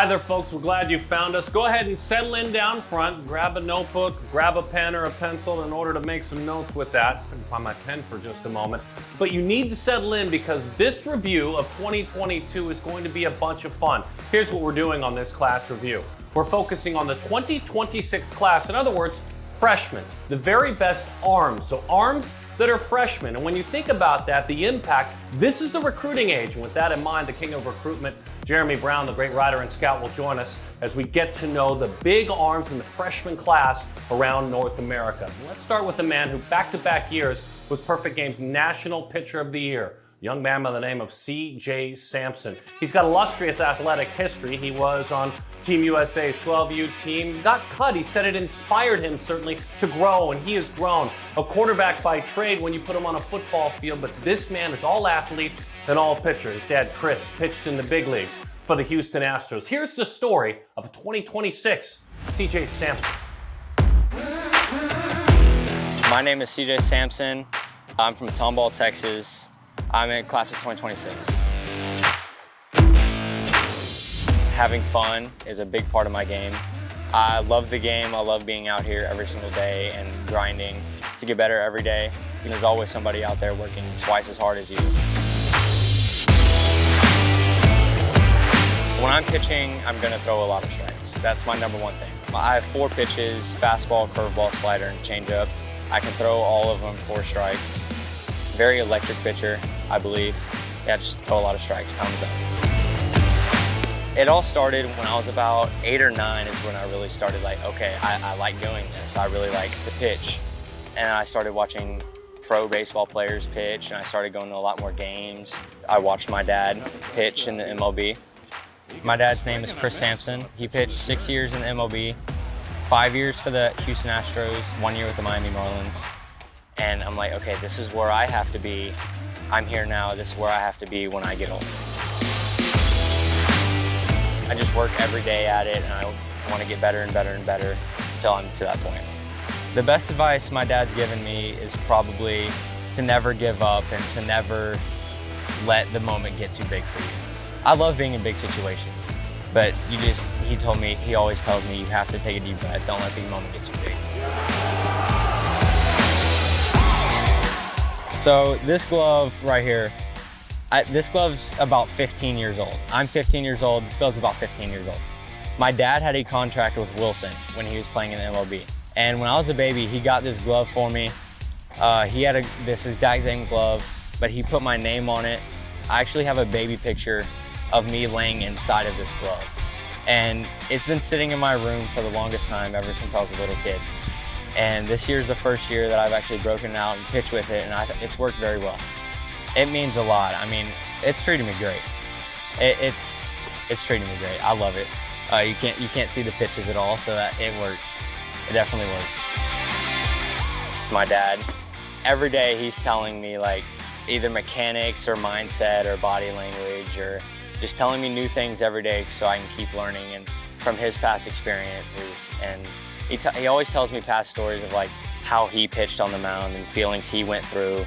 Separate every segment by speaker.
Speaker 1: Hi there, folks. We're glad you found us. Go ahead and settle in down front. Grab a notebook, grab a pen or a pencil in order to make some notes with that. I can find my pen for just a moment. But you need to settle in because this review of 2022 is going to be a bunch of fun. Here's what we're doing on this class review. We're focusing on the 2026 class. In other words, freshmen, the very best arms. So arms that are freshmen. And when you think about that, the impact, this is the recruiting age. And with that in mind, the king of recruitment, Jeremy Brown, the great writer and scout, will join us as we get to know the big arms in the freshman class around North America. Let's start with the man who back-to-back years was Perfect Game's National Pitcher of the Year. A young man by the name of CJ Sampson. He's got illustrious athletic history. He was on Team USA's 12U team. Got cut. He said it inspired him certainly to grow, and he has grown. A quarterback by trade when you put him on a football field, but this man is all athlete and all pitcher. His dad, Chris, pitched in the big leagues for the Houston Astros. Here's the story of 2026 CJ Sampson.
Speaker 2: My name is CJ Sampson. I'm from Tomball, Texas. I'm in class of 2026. Having fun is a big part of my game. I love the game. I love being out here every single day and grinding to get better every day. And there's always somebody out there working twice as hard as you. When I'm pitching, I'm gonna throw a lot of strikes. That's my number one thing. I have 4 pitches: fastball, curveball, slider, and changeup. I can throw all of them 4 strikes. Very electric pitcher, I believe. Yeah, just throw a lot of strikes, pounds up. It all started when I was about 8 or 9 is when I really started like, okay, I like doing this. I really like to pitch. And I started watching pro baseball players pitch, and I started going to a lot more games. I watched my dad pitch in the MLB. My dad's name is Kruz Sampson. He pitched 6 years in the MLB, 5 years for the Houston Astros, 1 year with the Miami Marlins. And I'm like, okay, this is where I have to be. I'm here now. This is where I have to be when I get older. I just work every day at it, and I want to get better and better and better until I'm to that point. The best advice my dad's given me is probably to never give up and to never let the moment get too big for you. I love being in big situations, but he always tells me you have to take a deep breath. Don't let the moment get too big. So this glove right here, this glove's about 15 years old. I'm 15 years old, this glove's about 15 years old. My dad had a contract with Wilson when he was playing in the MLB. And when I was a baby, he got this glove for me. He had this exact same glove, but he put my name on it. I actually have a baby picture of me laying inside of this glove. And it's been sitting in my room for the longest time, ever since I was a little kid. And this year's the first year that I've actually broken it out and pitched with it, and it's worked very well. It means a lot. I mean, it's treating me great. It's treating me great. I love it. You can't see the pitches at all, so that it works. It definitely works. My dad, every day he's telling me like either mechanics or mindset or body language, or just telling me new things every day so I can keep learning and from his past experiences. And he always tells me past stories of like how he pitched on the mound and feelings he went through.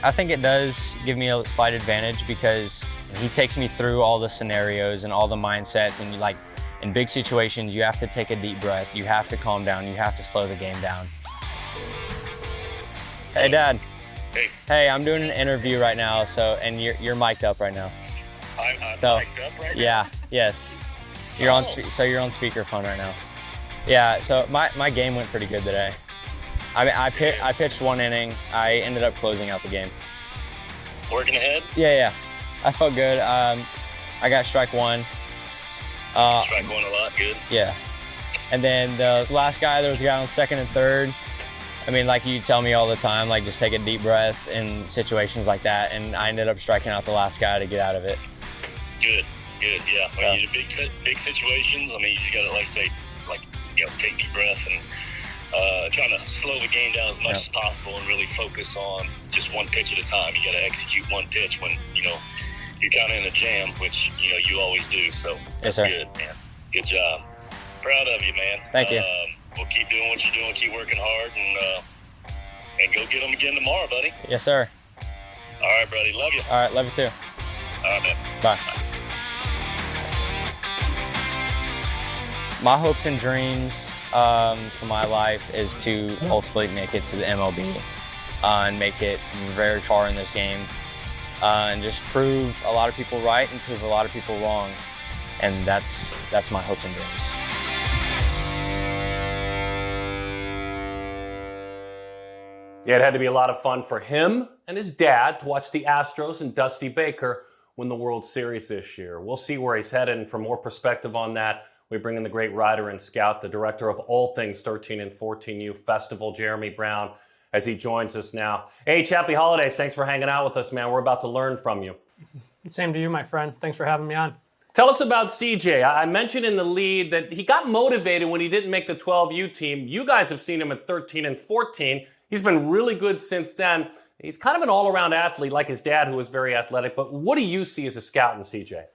Speaker 2: I think it does give me a slight advantage because he takes me through all the scenarios and all the mindsets, and like in big situations, you have to take a deep breath, you have to calm down, you have to slow the game down. Hey, Dad.
Speaker 3: Hey.
Speaker 2: Hey, I'm doing an interview right now, and you're mic'd up right now.
Speaker 3: I'm mic'd up right now?
Speaker 2: Yeah, yes. You're on speakerphone right now. Yeah, so my game went pretty good today. I pitched 1 inning. I ended up closing out the game.
Speaker 3: Working ahead?
Speaker 2: Yeah. I felt good. I got strike 1.
Speaker 3: Strike 1 a lot, good.
Speaker 2: Yeah. And then the last guy, there was a guy on second and third. I mean, like you tell me all the time, like just take a deep breath in situations like that. And I ended up striking out the last guy to get out of it.
Speaker 3: Good, yeah. When you're in big situations, I mean, you just gotta, take deep breaths and trying to slow the game down as much as possible and really focus on just one pitch at a time. You got to execute one pitch when, you're kind of in a jam, which, you always do. So that's good, man. Good job. Proud of you, man.
Speaker 2: Thank you.
Speaker 3: We'll keep doing what you're doing, keep working hard, and go get them again tomorrow, buddy.
Speaker 2: Yes, sir.
Speaker 3: All right, buddy. Love you.
Speaker 2: All right, love you too.
Speaker 3: All right, man.
Speaker 2: Bye.
Speaker 3: Bye.
Speaker 2: My hopes and dreams for my life is to ultimately make it to the MLB and make it very far in this game and just prove a lot of people right and prove a lot of people wrong. And that's my hopes and dreams.
Speaker 1: Yeah, it had to be a lot of fun for him and his dad to watch the Astros and Dusty Baker win the World Series this year. We'll see where he's headed, and for more perspective on that, we bring in the great writer and scout, the director of all things 13 and 14U Festival, Jeremy Brown, as he joins us now. Hey, happy holidays. Thanks for hanging out with us, man. We're about to learn from you.
Speaker 4: Same to you, my friend. Thanks for having me on.
Speaker 1: Tell us about CJ. I mentioned in the lead that he got motivated when he didn't make the 12U team. You guys have seen him at 13 and 14. He's been really good since then. He's kind of an all-around athlete like his dad, who was very athletic. But what do you see as a scout in CJ?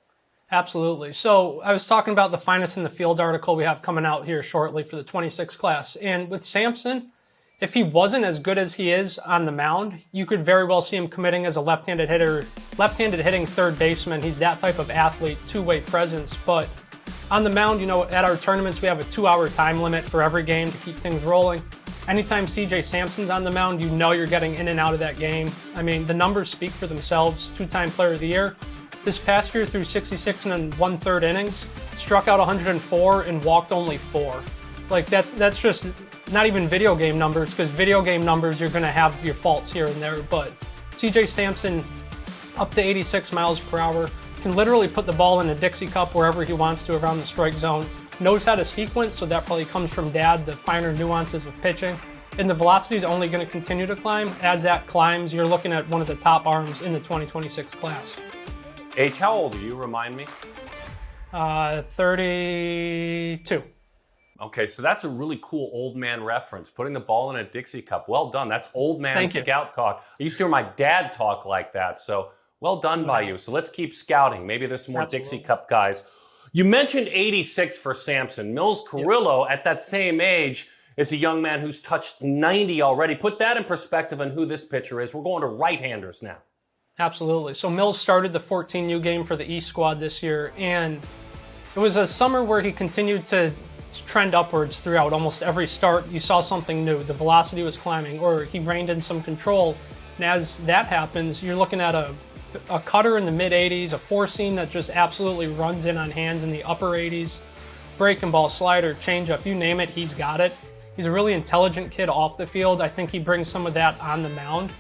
Speaker 4: Absolutely. So I was talking about the Finest in the Field article we have coming out here shortly for the 26 class. And with Sampson, if he wasn't as good as he is on the mound, you could very well see him committing as a left-handed hitter, left-handed hitting third baseman. He's that type of athlete, two-way presence. But on the mound, you know, at our tournaments, we have a 2-hour time limit for every game to keep things rolling. Anytime CJ Sampson's on the mound, you know you're getting in and out of that game. I mean, the numbers speak for themselves. 2-time player of the year. This past year, through 66 and 1/3 innings, struck out 104 and walked only 4. Like, that's just not even video game numbers, because video game numbers, you're going to have your faults here and there. But CJ Sampson, up to 86 miles per hour, can literally put the ball in a Dixie cup wherever he wants to around the strike zone. Knows how to sequence, so that probably comes from dad, the finer nuances of pitching. And the velocity is only going to continue to climb. As that climbs, you're looking at one of the top arms in the 2026 class.
Speaker 1: H, how old are you? Remind me.
Speaker 4: 32.
Speaker 1: Okay, so that's a really cool old man reference, putting the ball in a Dixie cup. Well done. That's old man
Speaker 4: Thank you.
Speaker 1: scout talk. I used to hear my dad talk like that, so well done by you. So let's keep scouting. Maybe there's some more
Speaker 4: Absolutely.
Speaker 1: Dixie cup guys. You mentioned 86 for Sampson. Mills Carillo, at that same age, is a young man who's touched 90 already. Put that in perspective on who this pitcher is. We're going to right-handers now.
Speaker 4: Absolutely. So Mills started the 14U game for the East squad this year, and it was a summer where he continued to trend upwards throughout almost every start. You saw something new. The velocity was climbing, or he reined in some control. And as that happens, you're looking at a cutter in the mid-80s, a four-seam that just absolutely runs in on hands in the upper 80s, breaking ball, slider, changeup, you name it, he's got it. He's a really intelligent kid off the field. I think he brings some of that on the mound.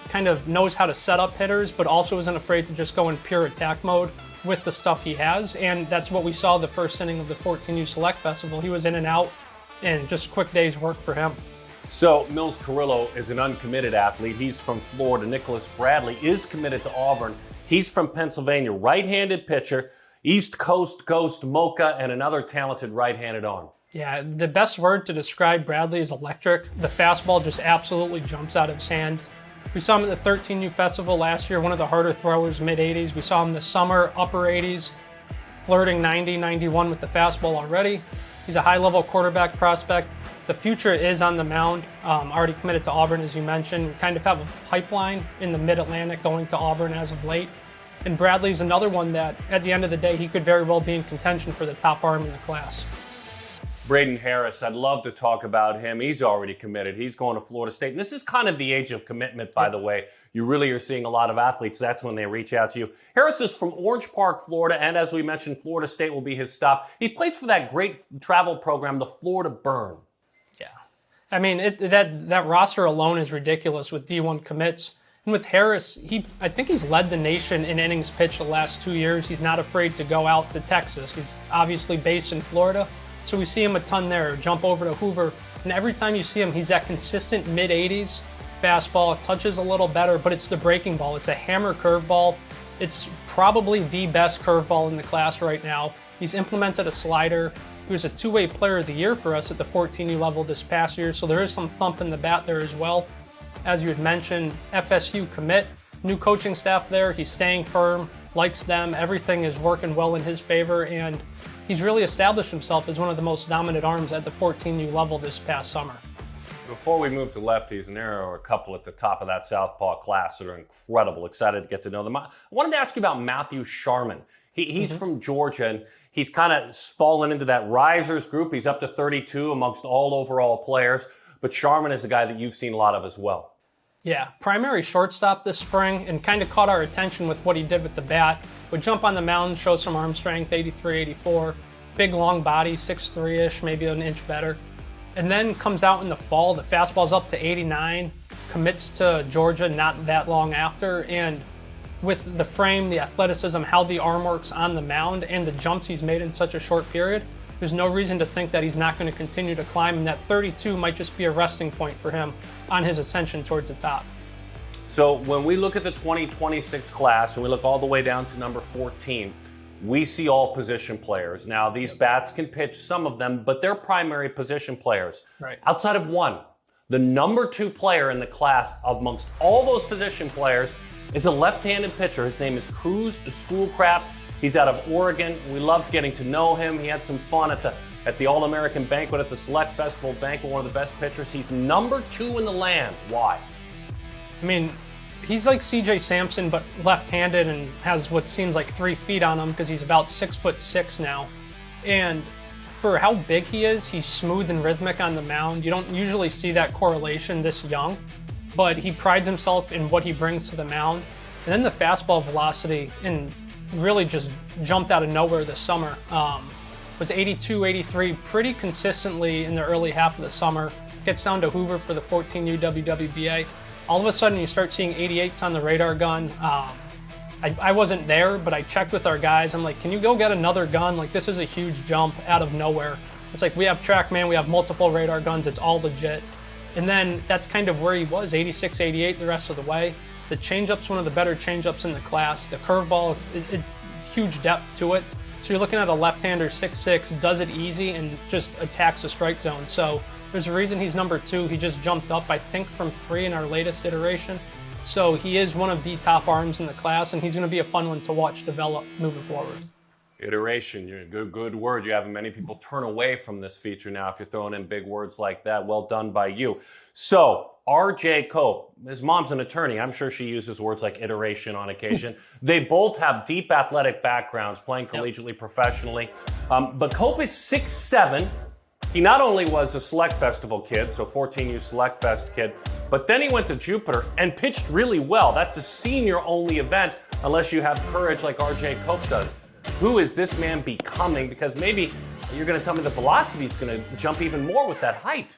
Speaker 4: Kind of knows how to set up hitters, but also isn't afraid to just go in pure attack mode with the stuff he has. And that's what we saw the first inning of the 14U Select Festival. He was in and out, and just a quick day's work for him.
Speaker 1: So Mills Carillo is an uncommitted athlete. He's from Florida. Nicolas Bradley is committed to Auburn. He's from Pennsylvania. Right-handed pitcher, East Coast Ghost Mocha, and another talented right-handed arm.
Speaker 4: Yeah, the best word to describe Bradley is electric. The fastball just absolutely jumps out of his hand. We saw him at the 13U Festival last year, one of the harder throwers, mid-80s. We saw him this summer, upper 80s, flirting 90, 91 with the fastball already. He's a high-level quarterback prospect. The future is on the mound. Already committed to Auburn, as you mentioned. We kind of have a pipeline in the Mid-Atlantic going to Auburn as of late. And Bradley's another one that, at the end of the day, he could very well be in contention for the top arm in the class.
Speaker 1: Brayden Harris, I'd love to talk about him. He's already committed. He's going to Florida State. And this is kind of the age of commitment, by the way. You really are seeing a lot of athletes. That's when they reach out to you. Harris is from Orange Park, Florida, and as we mentioned, Florida State will be his stop. He plays for that great travel program, the Florida Burn.
Speaker 4: Yeah. I mean, that roster alone is ridiculous with D1 commits. And with Harris, I think he's led the nation in innings pitched the last 2 years. He's not afraid to go out to Texas. He's obviously based in Florida. So we see him a ton there, jump over to Hoover, and every time you see him, he's that consistent mid-80s fastball, touches a little better, but it's the breaking ball. It's a hammer curveball. It's probably the best curveball in the class right now. He's implemented a slider. He was a two-way player of the year for us at the 14U level this past year, so there is some thump in the bat there as well. As you had mentioned, FSU commit, new coaching staff there. He's staying firm, likes them. Everything is working well in his favor, and he's really established himself as one of the most dominant arms at the 14U level this past summer.
Speaker 1: Before we move to lefties, and there are a couple at the top of that southpaw class that are incredible. Excited to get to know them. I wanted to ask you about Matthew Sharmin. He's from Georgia, and he's kind of fallen into that risers group. He's up to 32 amongst all overall players. But Sharmin is a guy that you've seen a lot of as well.
Speaker 4: Yeah, primary shortstop this spring, and kind of caught our attention with what he did with the bat. Would jump on the mound, show some arm strength, 83, 84. Big, long body, 6'3"-ish, maybe an inch better. And then comes out in the fall. The fastball's up to 89, commits to Georgia not that long after, and with the frame, the athleticism, how the arm works on the mound, and the jumps he's made in such a short period, there's no reason to think that he's not going to continue to climb, and that 32 might just be a resting point for him on his ascension towards the top.
Speaker 1: So when we look at the 2026 class, and we look all the way down to number 14, we see all position players. Now, these bats can pitch, some of them, but they're primary position players.
Speaker 4: Right.
Speaker 1: Outside of one, the number 2 player in the class amongst all those position players is a left-handed pitcher. His name is Kruz Schoolcraft. He's out of Oregon. We loved getting to know him. He had some fun at the All-American banquet at the Select Festival banquet, one of the best pitchers. He's number 2 in the land. Why?
Speaker 4: I mean, he's like CJ Sampson, but left-handed, and has what seems like 3 feet on him because he's about 6'6" now. And for how big he is, he's smooth and rhythmic on the mound. You don't usually see that correlation this young, but he prides himself in what he brings to the mound. And then the fastball velocity, and really just jumped out of nowhere this summer. Was 82, 83 pretty consistently in the early half of the summer. Gets down to Hoover for the 14U WWBA. All of a sudden you start seeing 88s on the radar gun. I wasn't there, but I checked with our guys. I'm like, can you go get another gun? Like, this is a huge jump out of nowhere. It's like, we have TrackMan, we have multiple radar guns, it's all legit. And then that's kind of where he was, 86, 88 the rest of the way. The changeup's one of the better changeups in the class. The curveball, huge depth to it. So you're looking at a left-hander, 6'6", does it easy and just attacks the strike zone. So there's a reason he's number 2. He just jumped up, I think, from 3 in our latest iteration. So he is one of the top arms in the class, and he's going to be a fun one to watch develop moving forward.
Speaker 1: Iteration, good word. You're having many people turn away from this feature now if you're throwing in big words like that. Well done by you. So, RJ Cope, his mom's an attorney. I'm sure she uses words like iteration on occasion. They both have deep athletic backgrounds, playing collegiately, professionally. But Cope is 6'7". He not only was a Select Festival kid, so 14U Select Fest kid, but then he went to Jupiter and pitched really well. That's a senior-only event unless you have courage like RJ Cope does. Who is this man becoming? Because maybe you're going to tell me the velocity is going to jump even more with that height.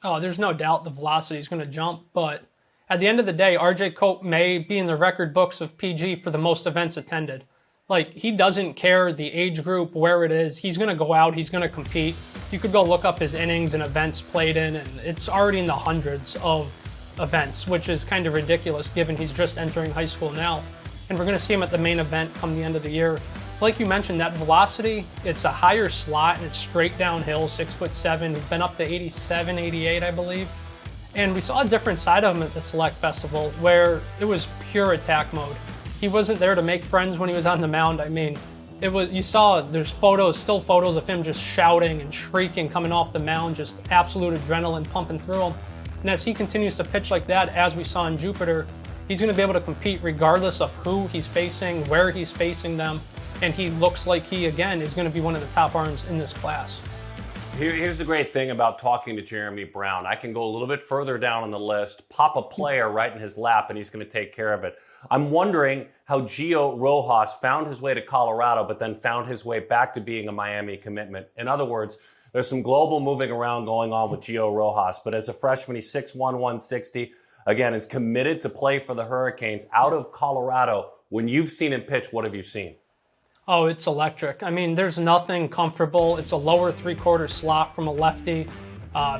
Speaker 4: Oh, there's no doubt the velocity is going to jump, but at the end of the day, RJ Cope may be in the record books of PG for the most events attended. Like, he doesn't care the age group, where it is. He's going to go out, he's going to compete. You could go look up his innings and events played in, and it's already in the hundreds of events, which is kind of ridiculous given he's just entering high school now. And we're going to see him at the main event come the end of the year. Like you mentioned, that velocity, it's a higher slot and it's straight downhill, 6'7". He's been up to 87, 88, I believe. And we saw a different side of him at the Select Festival where it was pure attack mode. He wasn't there to make friends when he was on the mound. I mean, you saw there's still photos of him just shouting and shrieking coming off the mound, just absolute adrenaline pumping through him. And as he continues to pitch like that, as we saw in Jupiter, he's going to be able to compete regardless of who he's facing, where he's facing them. And he looks like he, again, is going to be one of the top arms in this class.
Speaker 1: Here's the great thing about talking to Jeremy Brown. I can go a little bit further down on the list, pop a player right in his lap, and he's going to take care of it. I'm wondering how Gio Rojas found his way to Colorado, but then found his way back to being a Miami commitment. In other words, there's some global moving around going on with Gio Rojas, but as a freshman, he's 6'1", 160. Again, is committed to play for the Hurricanes out of Colorado. When you've seen him pitch, what have you seen?
Speaker 4: Oh, it's electric. I mean, there's nothing comfortable. It's a lower three-quarter slot from a lefty.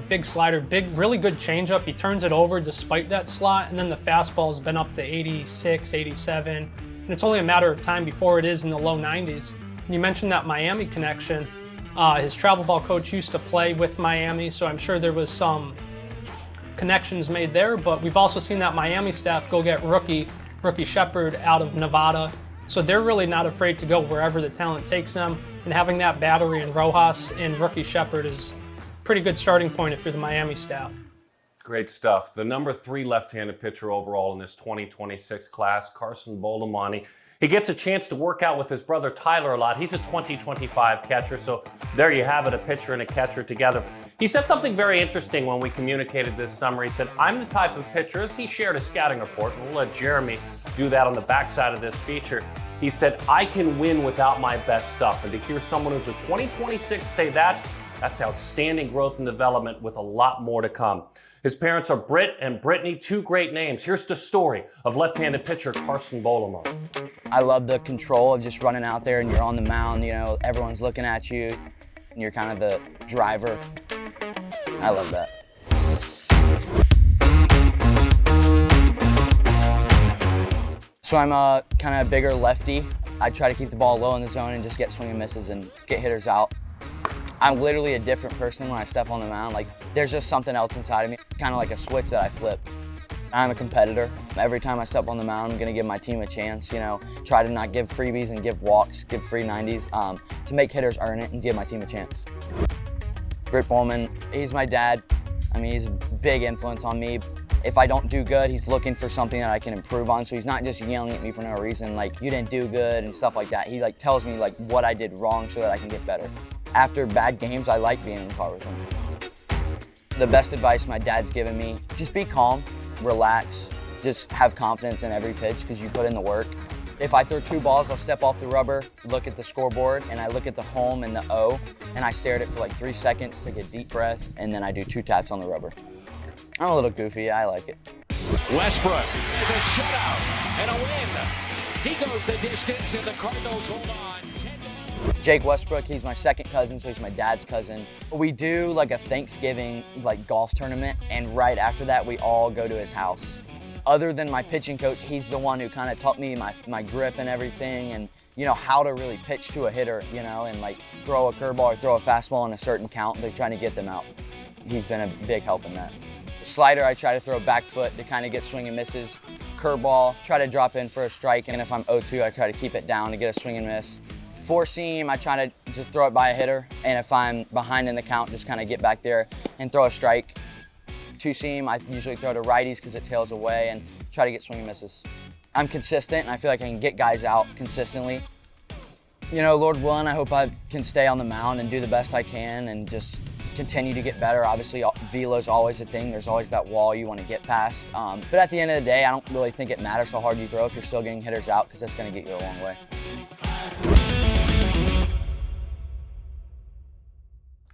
Speaker 4: Big slider, really good changeup. He turns it over despite that slot, and then the fastball's been up to 86, 87, and it's only a matter of time before it is in the low 90s. And you mentioned that Miami connection. His travel ball coach used to play with Miami, so I'm sure there was some connections made there, but we've also seen that Miami staff go get rookie Shepard out of Nevada. So they're really not afraid to go wherever the talent takes them, and having that battery in Rojas and rookie Shepard is a pretty good starting point if you're the Miami staff.
Speaker 1: Great stuff. The number 3 left-handed pitcher overall in this 2026 class, Carson Bolemon. He gets a chance to work out with his brother Tyler a lot. He's a 20-25 catcher, so there you have it, a pitcher and a catcher together. He said something very interesting when we communicated this summer. He said, I'm the type of pitcher, as he shared a scouting report, and we'll let Jeremy do that on the backside of this feature. He said, I can win without my best stuff. And to hear someone who's a 2026 say that's outstanding growth and development with a lot more to come. His parents are Britt and Brittany, two great names. Here's the story of left-handed pitcher Carson Bolemon.
Speaker 5: I love the control of just running out there and you're on the mound, you know, everyone's looking at you and you're kind of the driver. I love that. So I'm a kind of bigger lefty. I try to keep the ball low in the zone and just get swing and misses and get hitters out. I'm literally a different person when I step on the mound. Like, there's just something else inside of me, kind of like a switch that I flip. I'm a competitor. Every time I step on the mound, I'm gonna give my team a chance, you know, try to not give freebies and give walks, give free 90s, to make hitters earn it and give my team a chance. Britt Bolemon, he's my dad. I mean, he's a big influence on me. If I don't do good, he's looking for something that I can improve on. So he's not just yelling at me for no reason, like, you didn't do good and stuff like that. He like tells me like what I did wrong so that I can get better. After bad games, I like being in the car with him. The best advice my dad's given me, just be calm, relax, just have confidence in every pitch because you put in the work. If I throw 2 balls, I'll step off the rubber, look at the scoreboard, and I look at the home and the O, and I stare at it for like 3 seconds, take a deep breath, and then I do 2 taps on the rubber. I'm a little goofy, I like it.
Speaker 6: Westbrook has a shutout and a win. He goes the distance and the Cardinals hold on.
Speaker 5: Jake Westbrook, he's my second cousin, so he's my dad's cousin. We do like a Thanksgiving like golf tournament, and right after that, we all go to his house. Other than my pitching coach, he's the one who kind of taught me my grip and everything, and you know, how to really pitch to a hitter, you know, and like throw a curveball or throw a fastball in a certain count. They're trying to get them out. He's been a big help in that. Slider, I try to throw back foot to kind of get swing and misses. Curveball, try to drop in for a strike, and if I'm 0-2, I try to keep it down to get a swing and miss. 4-seam, I try to just throw it by a hitter, and if I'm behind in the count, just kind of get back there and throw a strike. 2-seam, I usually throw to righties because it tails away and try to get swing and misses. I'm consistent, and I feel like I can get guys out consistently. You know, Lord willing, I hope I can stay on the mound and do the best I can and just continue to get better. Obviously, velo's always a thing. There's always that wall you want to get past. But at the end of the day, I don't really think it matters how hard you throw if you're still getting hitters out, because that's going to get you a long way.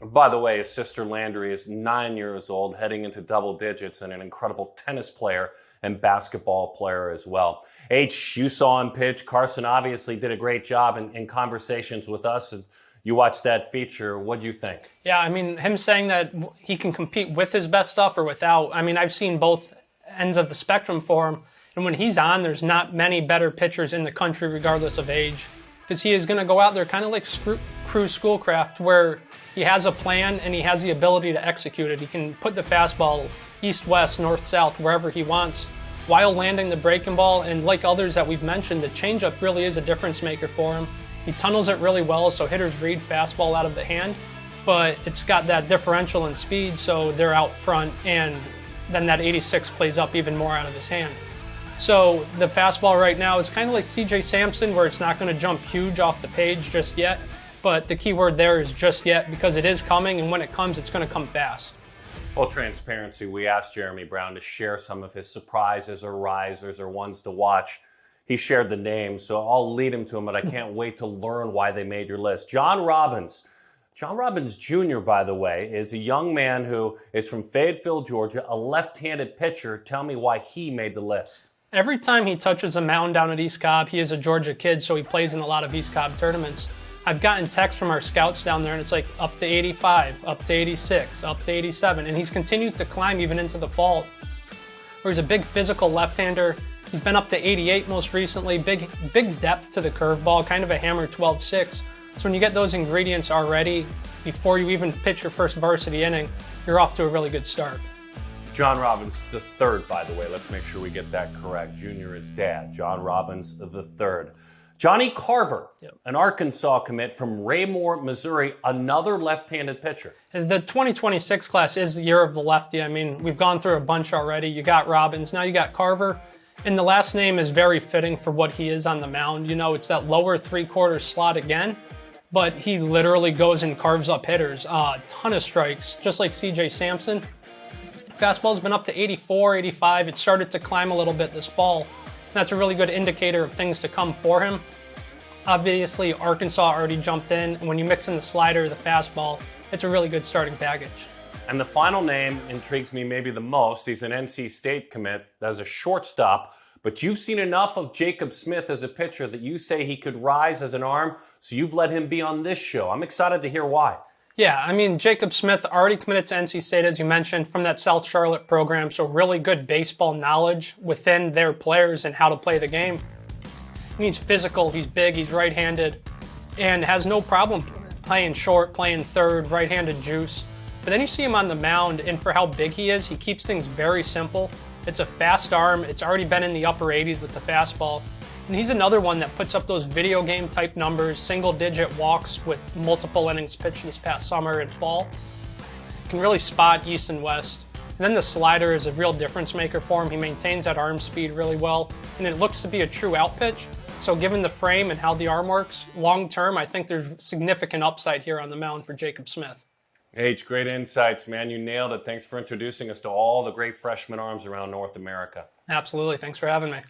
Speaker 1: By the way, his sister Landry is 9 years old, heading into double digits, and an incredible tennis player and basketball player as well. H, you saw him pitch. Carson obviously did a great job in conversations with us. And you watched that feature. What do you think?
Speaker 4: Yeah, I mean, him saying that he can compete with his best stuff or without. I mean, I've seen both ends of the spectrum for him. And when he's on, there's not many better pitchers in the country, regardless of age. Because he is going to go out there kind of like Kruz Schoolcraft, where he has a plan and he has the ability to execute it. He can put the fastball east, west, north, south, wherever he wants, while landing the breaking ball. And like others that we've mentioned, the changeup really is a difference maker for him. He tunnels it really well, so hitters read fastball out of the hand, but it's got that differential in speed, so they're out front, and then that 86 plays up even more out of his hand. So the fastball right now is kind of like CJ Sampson, where it's not going to jump huge off the page just yet, but the key word there is just yet, because it is coming, and when it comes, it's going to come fast.
Speaker 1: Full transparency, we asked Jeremy Brown to share some of his surprises or risers or ones to watch. He shared the names, so I'll lead him to them, but I can't wait to learn why they made your list. John Robbins. John Robbins Jr., by the way, is a young man who is from Fayetteville, Georgia, a left-handed pitcher. Tell me why he made the list.
Speaker 4: Every time he touches a mound down at East Cobb, he is a Georgia kid, so he plays in a lot of East Cobb tournaments. I've gotten texts from our scouts down there, and it's like up to 85, up to 86, up to 87, and he's continued to climb even into the fall, where he's a big physical left-hander. He's been up to 88 most recently, big depth to the curveball, kind of a hammer 12-6. So when you get those ingredients already, before you even pitch your first varsity inning, you're off to a really good start.
Speaker 1: John Robbins III, by the way, let's make sure we get that correct. Junior is dad, John Robbins III. Johnny Carver, an Arkansas commit from Raymore, Missouri, another left-handed pitcher.
Speaker 4: The 2026 class is the year of the lefty. I mean, we've gone through a bunch already. You got Robbins, now you got Carver. And the last name is very fitting for what he is on the mound. You know, it's that lower 3/4 slot again, but he literally goes and carves up hitters. A ton of strikes, just like CJ Sampson. Fastball's been up to 84, 85. It started to climb a little bit this fall. That's a really good indicator of things to come for him. Obviously, Arkansas already jumped in, and when you mix in the slider, the fastball, it's a really good starting package.
Speaker 1: And the final name intrigues me maybe the most. He's an NC State commit as a shortstop, but you've seen enough of Jacob Smith as a pitcher that you say he could rise as an arm, so you've let him be on this show. I'm excited to hear why.
Speaker 4: Yeah, I mean, Jacob Smith already committed to NC State, as you mentioned, from that South Charlotte program, so really good baseball knowledge within their players and how to play the game. And he's physical, he's big, he's right-handed, and has no problem playing short, playing third, right-handed juice. But then you see him on the mound, and for how big he is, he keeps things very simple. It's a fast arm. It's already been in the upper 80s with the fastball. And he's another one that puts up those video game type numbers, single-digit walks with multiple innings pitched this past summer and fall. Can really spot east and west. And then the slider is a real difference maker for him. He maintains that arm speed really well, and it looks to be a true out pitch. So given the frame and how the arm works, long term, I think there's significant upside here on the mound for Jacob Smith.
Speaker 1: H, great insights, man. You nailed it. Thanks for introducing us to all the great freshman arms around North America.
Speaker 4: Absolutely. Thanks for having me.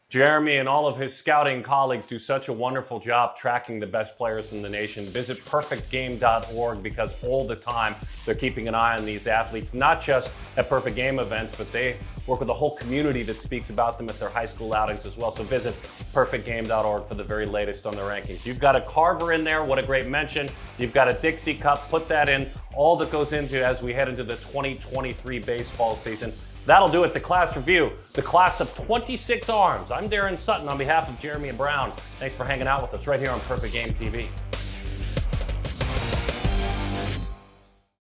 Speaker 1: Jeremy and all of his scouting colleagues do such a wonderful job tracking the best players in the nation. Visit perfectgame.org because all the time they're keeping an eye on these athletes, not just at Perfect Game events, but they work with a whole community that speaks about them at their high school outings as well. So visit perfectgame.org for the very latest on the rankings. You've got a Carver in there. What a great mention. You've got a Dixie Cup. Put that in. All that goes into as we head into the 2023 baseball season. That'll do it. The class review. The class of 26 arms. I'm Darren Sutton on behalf of Jeremy and Brown. Thanks for hanging out with us right here on Perfect Game TV.